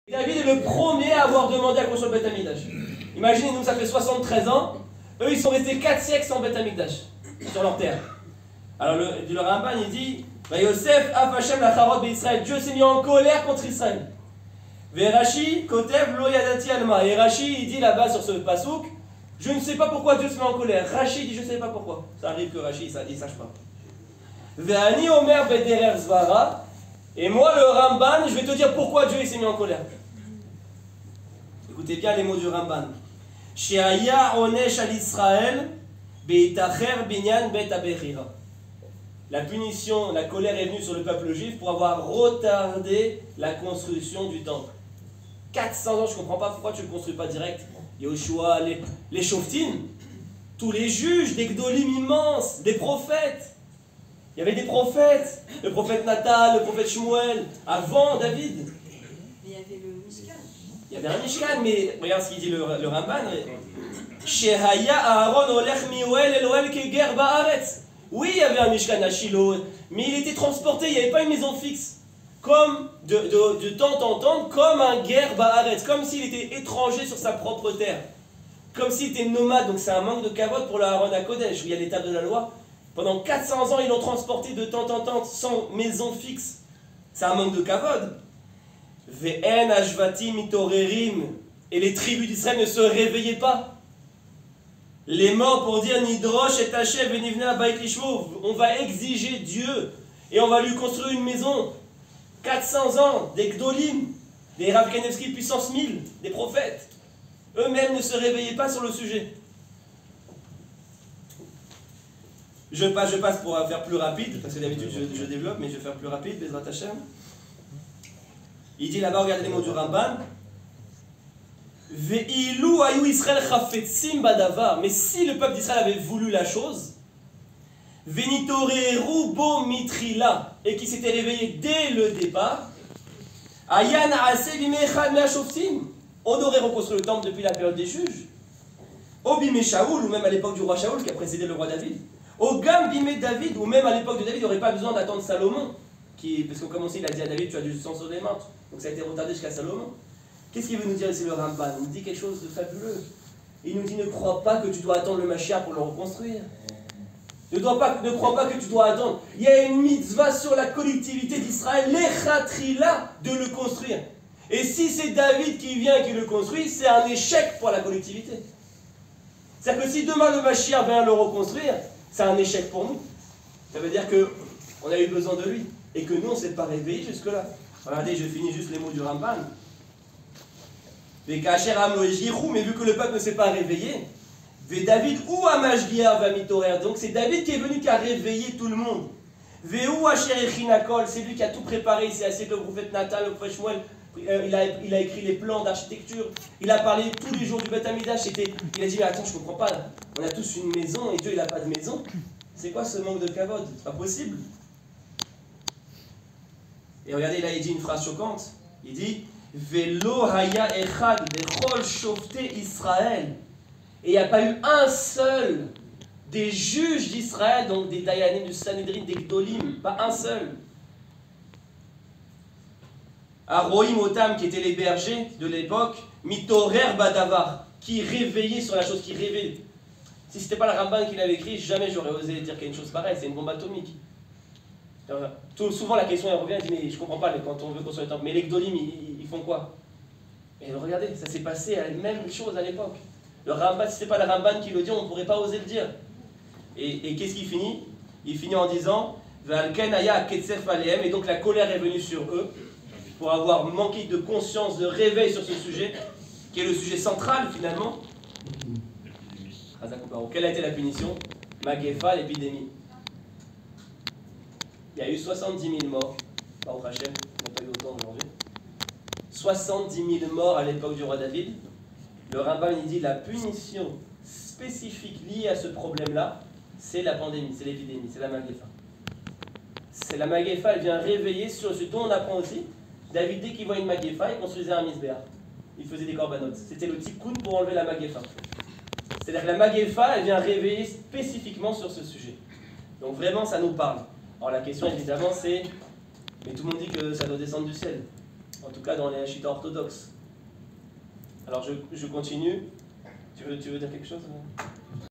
David est le premier à avoir demandé à construire le Beth Amikdash. Imaginez, nous, ça fait 73 ans. Eux, ils sont restés 4 siècles sans Beth Amikdash, sur leur terre. Alors, le Ramban, il dit Yosef, Af Hashem lacharot be'Israël. Dieu s'est mis en colère contre Israël. Ve Rashi, Kotev lo yadati alma. Et Rashi, il dit là-bas sur ce pasouk je ne sais pas pourquoi Dieu se met en colère. Rashi dit je ne sais pas pourquoi. Ça arrive que Rashi, il ne sache pas. Ve Ani Omer bederer zvara. Et moi, le Ramban, je vais te dire pourquoi Dieu s'est mis en colère. Écoutez bien les mots du Ramban. Sheaya onesh al Israël beitacher binyan bet abechira. La punition, la colère est venue sur le peuple juif pour avoir retardé la construction du temple. 400 ans, je ne comprends pas pourquoi tu ne le construis pas direct. Yoshua, les Shoftim, tous les juges, des Gdolim immenses, des prophètes. Il y avait des prophètes, le prophète Nathan, le prophète Shmuel, avant David. Mais il y avait le Mishkan. Il y avait un Mishkan, mais regarde ce qu'il dit le Ramban. Shehaya Aaron olech mi'oel el oel keger ba'aretz. Oui, il y avait un Mishkan à Shiloh, mais il était transporté, il n'y avait pas une maison fixe. Comme de temps en temps, comme un guerre ba'aretz, comme s'il était étranger sur sa propre terre. Comme s'il était nomade, donc c'est un manque de kavod pour le Aaron à Kodesh, où il y a l'état de la loi. Pendant 400 ans, ils l'ont transporté de temps en temps sans maison fixe. C'est un manque de kavod. Ve'en ashvatim mitorerim. Et les tribus d'Israël ne se réveillaient pas. Les morts pour dire Nidrosh et Tachev et Nivna Bait Lishmov. On va exiger Dieu et on va lui construire une maison. 400 ans, des Gdolim, des Rav Kanevski puissance 1000, des prophètes. Eux-mêmes ne se réveillaient pas sur le sujet. Je passe pour faire plus rapide, parce que d'habitude je développe, mais je vais faire plus rapide, Bezrat Hashem. Il dit là-bas, regardez les mots du Ramban. Ve'ilu ayu Israël chafetzim badavar. Mais si le peuple d'Israël avait voulu la chose, venitoreru bo mitrila, et qui s'était réveillé dès le départ, ayan ase bimechad mea shoftim. On aurait reconstruit le temple depuis la période des juges. Au bimé Shaoul, ou même à l'époque du roi Shaoul qui a précédé le roi David. Au Gam bimé David, ou même à l'époque de David, il n'y aurait pas besoin d'attendre Salomon. Parce qu'on commençait, il a dit à David, tu as du sang sur les mains. Donc ça a été retardé jusqu'à Salomon. Qu'est-ce qu'il veut nous dire ici le Ramban? Il nous dit quelque chose de fabuleux. Il nous dit ne crois pas que tu dois attendre le Mashiach pour le reconstruire. Ne crois pas que tu dois attendre. Il y a une mitzvah sur la collectivité d'Israël, l'Echatrila, de le construire. Et si c'est David qui vient et qui le construit, c'est un échec pour la collectivité. C'est-à-dire que si demain le Mashiach vient le reconstruire, c'est un échec pour nous. Ça veut dire qu'on a eu besoin de lui. Et que nous, on ne s'est pas réveillé jusque-là. Regardez, je finis juste les mots du Ramban. Mais vu que le peuple ne s'est pas réveillé, David ou Amashgiar va mitorer. Donc c'est David qui est venu qui a réveillé tout le monde. C'est lui qui a tout préparé. C'est assez que le prophète Nathan, le prophète Shmuel, il a écrit les plans d'architecture. Il a parlé tous les jours du Beth Amikdash. Il a dit mais attends, je comprends pas. On a tous une maison et Dieu il n'a pas de maison. C'est quoi ce manque de kavod? C'est pas possible. Et regardez, là il dit une phrase choquante. Il dit Velo haya echad bechol shofte Israël. Et il n'y a pas eu un seul des juges d'Israël, donc des Dayanim, du Sanhedrin, des Gdolim, pas un seul. Aroim Otam, qui étaient les bergers de l'époque, Mitorer Badavar, qui réveillait sur la chose, qui rêvait. Si ce n'était pas le Ramban qui l'avait écrit, jamais j'aurais osé dire qu'il y a une chose pareille, c'est une bombe atomique. Souvent la question elle revient, elle dit mais je comprends pas quand on veut construire le temple, mais les Gdolim ils font quoi? Et regardez, ça s'est passé à la même chose à l'époque. Le Ramban, si ce n'est pas le Ramban qui le dit, on ne pourrait pas oser le dire. Et qu'est-ce qu'il finit? Il finit en disant Valken aya ketsef alehem, et donc la colère est venue sur eux pour avoir manqué de conscience, de réveil sur ce sujet, qui est le sujet central finalement. Quelle a été la punition? Magefa, l'épidémie. Il y a eu 70 000 morts. Baruch Hashem, on n'a pas eu autant aujourd'hui. 70 000 morts à l'époque du roi David. Le Ramban il dit la punition spécifique liée à ce problème-là, c'est la pandémie, c'est l'épidémie, c'est la Magefa. C'est la Magefa, elle vient réveiller sur ce dont on apprend aussi. David, dès qu'il voit une Magefa, il construisait un misbéach. Il faisait des corbanotes. C'était le tikkun pour enlever la Magefa. C'est-à-dire que la Magefa, elle vient réveiller spécifiquement sur ce sujet. Donc vraiment, ça nous parle. Alors la question évidemment c'est, mais tout le monde dit que ça doit descendre du ciel. En tout cas dans les Hachita orthodoxes. Alors je continue. Tu veux dire quelque chose?